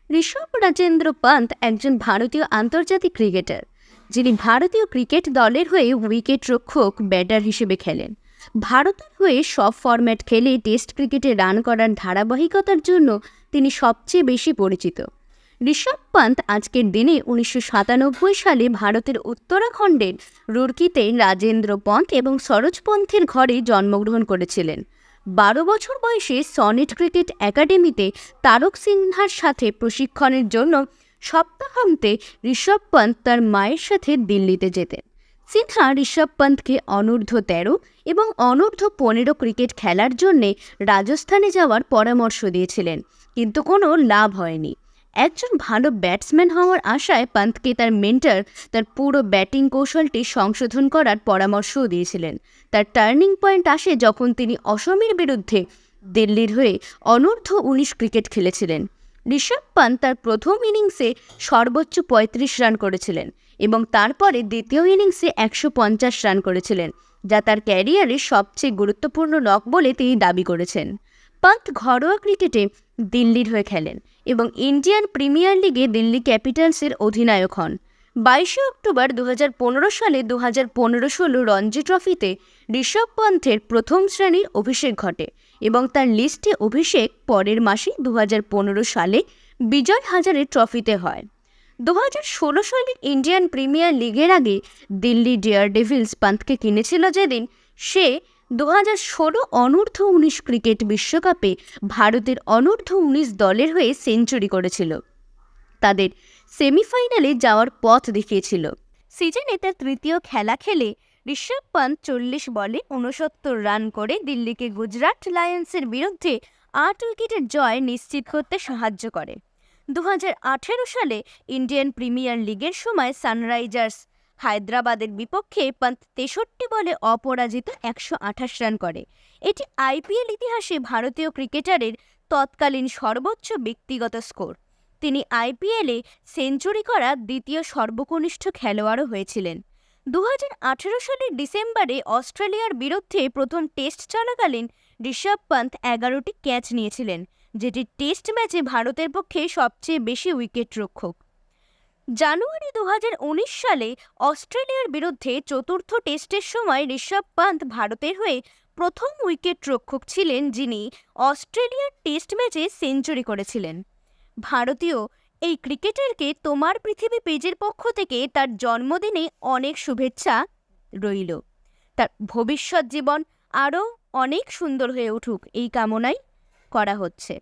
ঋষভ রাজেন্দ্র পান্ত একজন ভারতীয় আন্তর্জাতিক ক্রিকেটার, যিনি ভারতীয় ক্রিকেট দলের হয়ে উইকেট রক্ষক ব্যাটার হিসেবে খেলেন। ভারতের হয়ে সব ফরম্যাট খেলে টেস্ট ক্রিকেটে রান করার ধারাবাহিকতার জন্য তিনি সবচেয়ে বেশি পরিচিত। ঋষভ পান্ত আজকের দিনে 1997 সালে ভারতের উত্তরাখণ্ডের রুরকিতে রাজেন্দ্র পন্থ এবং সরোজ পন্থের ঘরে জন্মগ্রহণ করেছিলেন। 12 বছর বয়সে সনেট ক্রিকেট একাডেমিতে তারক সিনহার সাথে প্রশিক্ষণের জন্য সপ্তাহান্তে ঋষভ পন্থ তার মায়ের সাথে দিল্লিতে যেতেন। সিনহা ঋষভ পন্থকে অনূর্ধ্ব-13 এবং অনূর্ধ্ব-15 ক্রিকেট খেলার জন্যে রাজস্থানে যাওয়ার পরামর্শ দিয়েছিলেন, কিন্তু কোনো লাভ হয়নি। একজন ভালো ব্যাটসম্যান হওয়ার আশায় পন্থকে তার মেন্টর তার পুরো ব্যাটিং কৌশলটি সংশোধন করার পরামর্শও দিয়েছিলেন। তার টার্নিং পয়েন্ট আসে যখন তিনি অসমের বিরুদ্ধে দিল্লির হয়ে অনূর্ধ্ব-19 ক্রিকেট খেলেছিলেন। ঋষভ পন্থ তার প্রথম ইনিংসে সর্বোচ্চ 35 রান করেছিলেন এবং তারপরে দ্বিতীয় ইনিংসে 150 রান করেছিলেন, যা তার ক্যারিয়ারের সবচেয়ে গুরুত্বপূর্ণ নক বলে তিনি দাবি করেছেন। পন্থ ঘরোয়া ক্রিকেটে দিল্লির হয়ে খেলেন এবং ইন্ডিয়ান প্রিমিয়ার লিগে দিল্লি ক্যাপিটালসের অধিনায়ক হন। 22 অক্টোবর 2015 সালে 2015-16 রঞ্জি ট্রফিতে ঋষভ পন্থের প্রথম শ্রেণীর অভিষেক ঘটে এবং তার লিস্টে অভিষেক পরের মাসে 2015 সালে বিজয় হাজারে ট্রফিতে হয়। 2016 সালের ইন্ডিয়ান প্রিমিয়ার লিগের আগে দিল্লি ডেয়ারডেভিলস পন্থকে কিনেছিল, যেদিন সে 2016 অনূর্ধ্ব-19 ক্রিকেট বিশ্বকাপে ভারতের অনূর্ধ্ব-19 দলের হয়ে সেঞ্চুরি করেছিল। তাদের সেমিফাইনালে যাওয়ার পথ দেখিয়েছিল। সিজনে তার তৃতীয় খেলা খেলে ঋষভ পন্থ 40 বলে 69 রান করে দিল্লিকে গুজরাট লায়ন্সের বিরুদ্ধে 8 উইকেটের জয় নিশ্চিত করতে সাহায্য করে। 2018 সালে ইন্ডিয়ান প্রিমিয়ার লিগের সময় সানরাইজার্স হায়দ্রাবাদের বিপক্ষে পন্থ 63 বলে অপরাজিত 128 রান করে। এটি আইপিএল ইতিহাসে ভারতীয় ক্রিকেটারের তৎকালীন সর্বোচ্চ ব্যক্তিগত স্কোর। তিনি আইপিএলে সেঞ্চুরি করা দ্বিতীয় সর্বকনিষ্ঠ খেলোয়াড়ও হয়েছিলেন। 2018 সালের ডিসেম্বরে অস্ট্রেলিয়ার বিরুদ্ধে প্রথম টেস্ট চলাকালীন ঋষভ পন্থ 11টি ক্যাচ নিয়েছিলেন, যেটি টেস্ট ম্যাচে ভারতের পক্ষে সবচেয়ে বেশি উইকেট রক্ষক। জানুয়ারি 2019 সালে অস্ট্রেলিয়ার বিরুদ্ধে চতুর্থ টেস্টের সময় ঋষভ পন্থ ভারতের হয়ে প্রথম উইকেট রক্ষক ছিলেন যিনি অস্ট্রেলিয়ার টেস্ট ম্যাচে সেঞ্চুরি করেছিলেন। ভারতীয় এই ক্রিকেটারকে তোমার পৃথিবী পেজের পক্ষ থেকে তার জন্মদিনে অনেক শুভেচ্ছা রইল। তার ভবিষ্যৎ জীবন আরও অনেক সুন্দর হয়ে উঠুক এই কামনাই করা হচ্ছে।